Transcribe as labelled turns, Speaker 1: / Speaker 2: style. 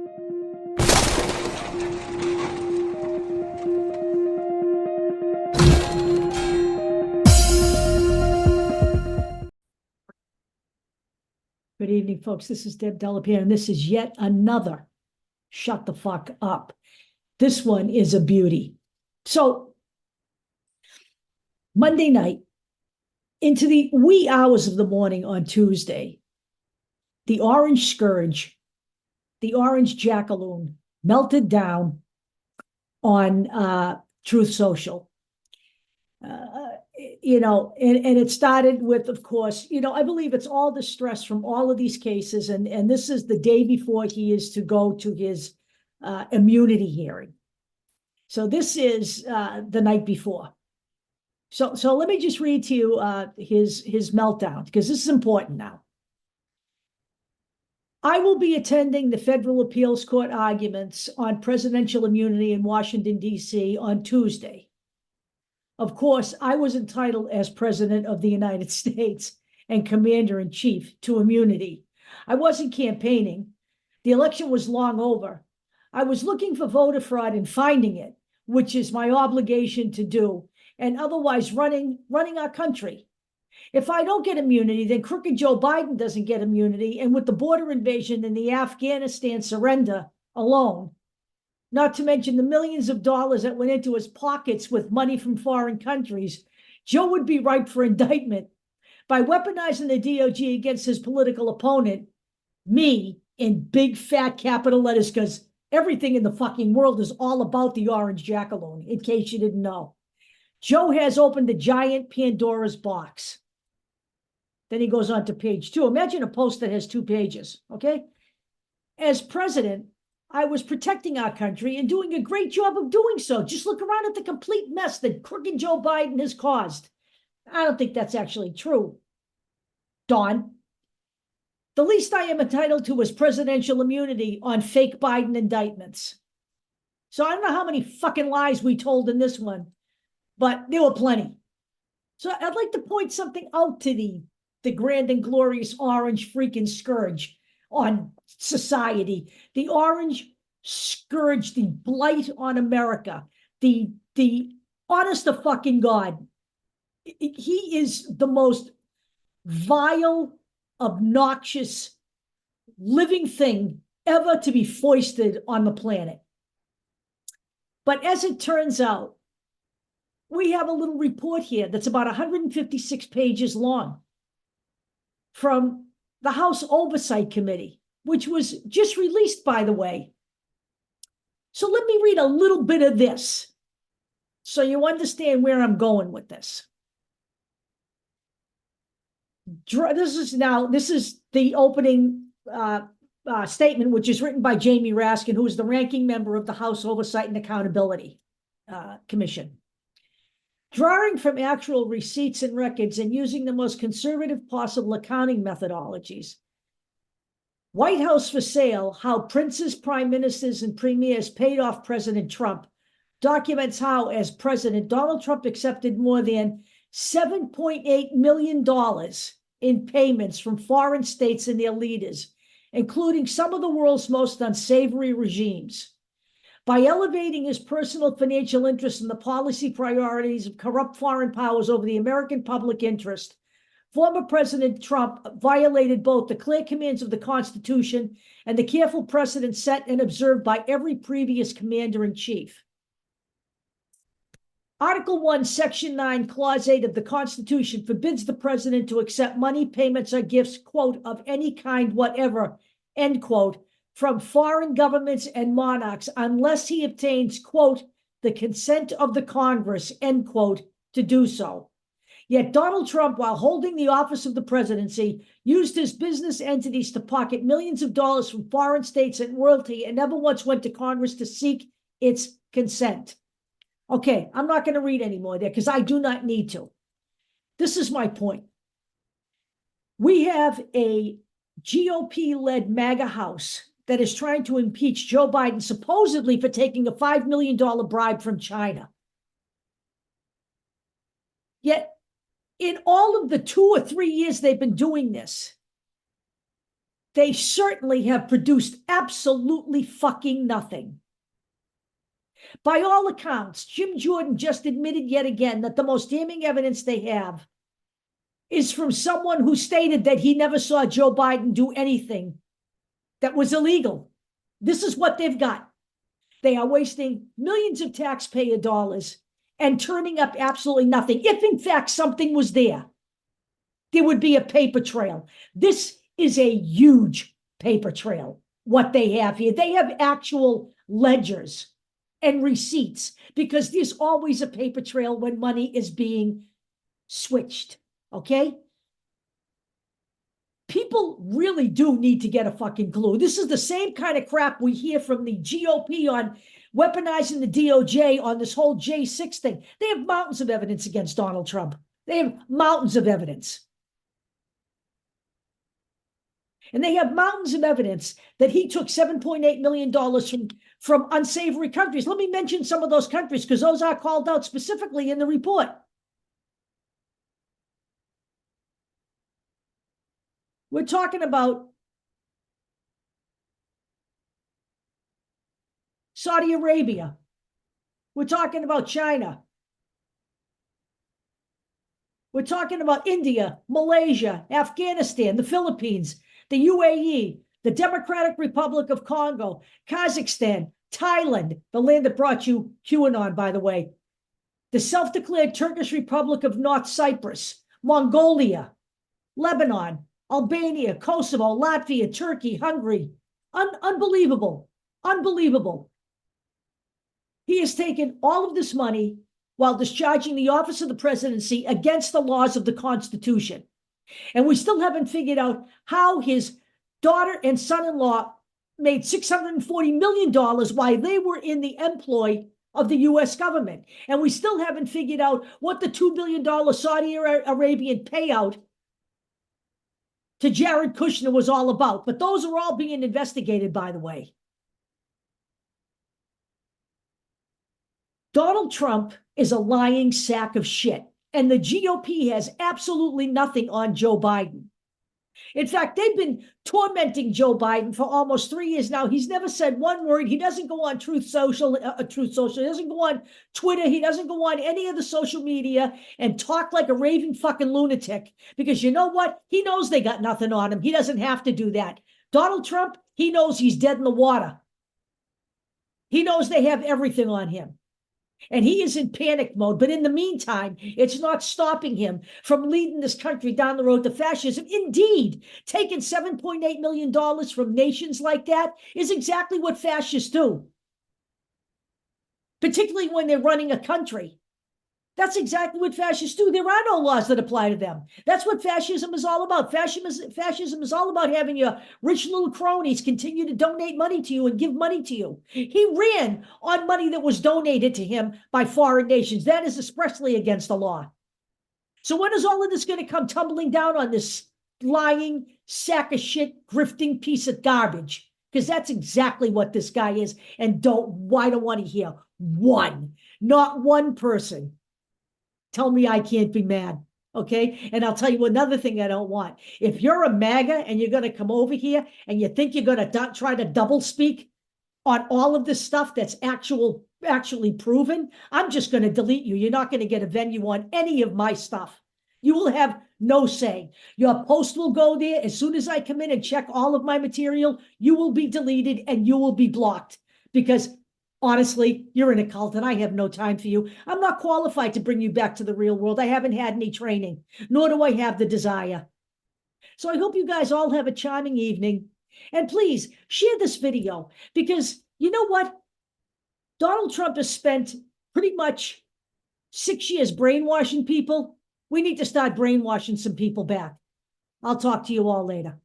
Speaker 1: Good evening, folks. This is Deb Delapierre, and this is yet another Shut the Fuck Up. This one is a beauty. So, Monday night, into the wee hours of the morning on Tuesday, the orange scourge, the orange jackaloon, melted down on Truth Social. And it started with, of course, I believe it's all the stress from all of these cases. And this is the day before he is to go to his immunity hearing. So this is the night before. So let me just read to you his meltdown, because this is important now. I will be attending the Federal Appeals Court arguments on presidential immunity in Washington, D.C. on Tuesday. Of course, I was entitled as President of the United States and Commander-in-Chief to immunity. I wasn't campaigning. The election was long over. I was looking for voter fraud and finding it, which is my obligation to do, and otherwise running our country. If I don't get immunity, then crooked Joe Biden doesn't get immunity, and with the border invasion and the Afghanistan surrender alone, not to mention the millions of dollars that went into his pockets with money from foreign countries, Joe would be ripe for indictment by weaponizing the DOJ against his political opponent, me, in big fat capital letters, because everything in the fucking world is all about the orange jackaloon, in case you didn't know. Joe has opened a giant Pandora's box. Then he goes on to page 2. Imagine a post that has 2 pages, okay? As president, I was protecting our country and doing a great job of doing so. Just look around at the complete mess that crooked Joe Biden has caused. I don't think that's actually true, Don. The least I am entitled to is presidential immunity on fake Biden indictments. So I don't know how many fucking lies we told in this one, but there were plenty. So I'd like to point something out to the grand and glorious orange freaking scourge on society, the orange scourge, the blight on America, the honest to fucking God. He is the most vile, obnoxious, living thing ever to be foisted on the planet. But as it turns out, we have a little report here that's about 156 pages long from the House Oversight Committee, which was just released, by the way. So let me read a little bit of this so you understand where I'm going with this. This is the opening statement, which is written by Jamie Raskin, who is the ranking member of the House Oversight and Accountability Commission. Drawing from actual receipts and records and using the most conservative possible accounting methodologies, White House for Sale, How Princes, Prime Ministers, and Premiers Paid Off President Trump, documents how, as president, Donald Trump accepted more than $7.8 million in payments from foreign states and their leaders, including some of the world's most unsavory regimes. By elevating his personal financial interests in the policy priorities of corrupt foreign powers over the American public interest, former President Trump violated both the clear commands of the Constitution and the careful precedent set and observed by every previous commander-in-chief. Article 1, Section 9, Clause 8 of the Constitution forbids the president to accept money, payments, or gifts, quote, of any kind whatever, end quote, from foreign governments and monarchs unless he obtains, quote, the consent of the Congress, end quote, to do so. Yet Donald Trump, while holding the office of the presidency, used his business entities to pocket millions of dollars from foreign states and royalty and never once went to Congress to seek its consent. Okay, I'm not going to read any more there because I do not need to. This is my point. We have a GOP-led MAGA House that is trying to impeach Joe Biden supposedly for taking a $5 million bribe from China. Yet, in all of the 2 or 3 years they've been doing this, They certainly have produced absolutely fucking nothing. By all accounts, Jim Jordan just admitted yet again that the most damning evidence they have is from someone who stated that he never saw Joe Biden do anything that was illegal. This is what they've got. They are wasting millions of taxpayer dollars and turning up absolutely nothing. If in fact something was there would be a paper trail. This is a huge paper trail, what they have here. They have actual ledgers and receipts, because there's always a paper trail when money is being switched, okay? People really do need to get a fucking clue. This is the same kind of crap we hear from the GOP on weaponizing the DOJ on this whole J6 thing. They have mountains of evidence against Donald Trump. They have mountains of evidence. And they have mountains of evidence that he took $7.8 million from unsavory countries. Let me mention some of those countries, because those are called out specifically in the report. We're talking about Saudi Arabia. We're talking about China. We're talking about India, Malaysia, Afghanistan, the Philippines, the UAE, the Democratic Republic of Congo, Kazakhstan, Thailand, the land that brought you QAnon, by the way, the self-declared Turkish Republic of North Cyprus, Mongolia, Lebanon, Albania, Kosovo, Latvia, Turkey, Hungary. Unbelievable. Unbelievable. He has taken all of this money while discharging the office of the presidency against the laws of the Constitution. And we still haven't figured out how his daughter and son-in-law made $640 million while they were in the employ of the U.S. government. And we still haven't figured out what the $2 billion Saudi Arabian payout to Jared Kushner was all about. But those are all being investigated, by the way. Donald Trump is a lying sack of shit, and the GOP has absolutely nothing on Joe Biden. In fact, they've been tormenting Joe Biden for almost 3 years now. He's never said one word. He doesn't go on Truth Social. He doesn't go on Twitter. He doesn't go on any of the social media and talk like a raving fucking lunatic, because you know what? He knows they got nothing on him. He doesn't have to do that. Donald Trump, he knows he's dead in the water. He knows they have everything on him. And he is in panic mode. But in the meantime, it's not stopping him from leading this country down the road to fascism. Indeed, taking $7.8 million from nations like that is exactly what fascists do, particularly when they're running a country. That's exactly what fascists do. There are no laws that apply to them. That's what fascism is all about. Fascism is all about having your rich little cronies continue to donate money to you and give money to you. He ran on money that was donated to him by foreign nations. That is expressly against the law. So when is all of this going to come tumbling down on this lying sack of shit, grifting piece of garbage? Because that's exactly what this guy is. And I don't want to hear not one person tell me I can't be mad, okay? And I'll tell you another thing I don't want. If you're a MAGA and you're going to come over here and you think you're going to try to double speak on all of this stuff that's actually proven, I'm just going to delete you. You're not going to get a venue on any of my stuff. You will have no say. Your post will go there. As soon as I come in and check all of my material, you will be deleted and you will be blocked, because honestly, you're in a cult and I have no time for you. I'm not qualified to bring you back to the real world. I haven't had any training, nor do I have the desire. So I hope you guys all have a charming evening. And please share this video, because you know what? Donald Trump has spent pretty much 6 years brainwashing people. We need to start brainwashing some people back. I'll talk to you all later.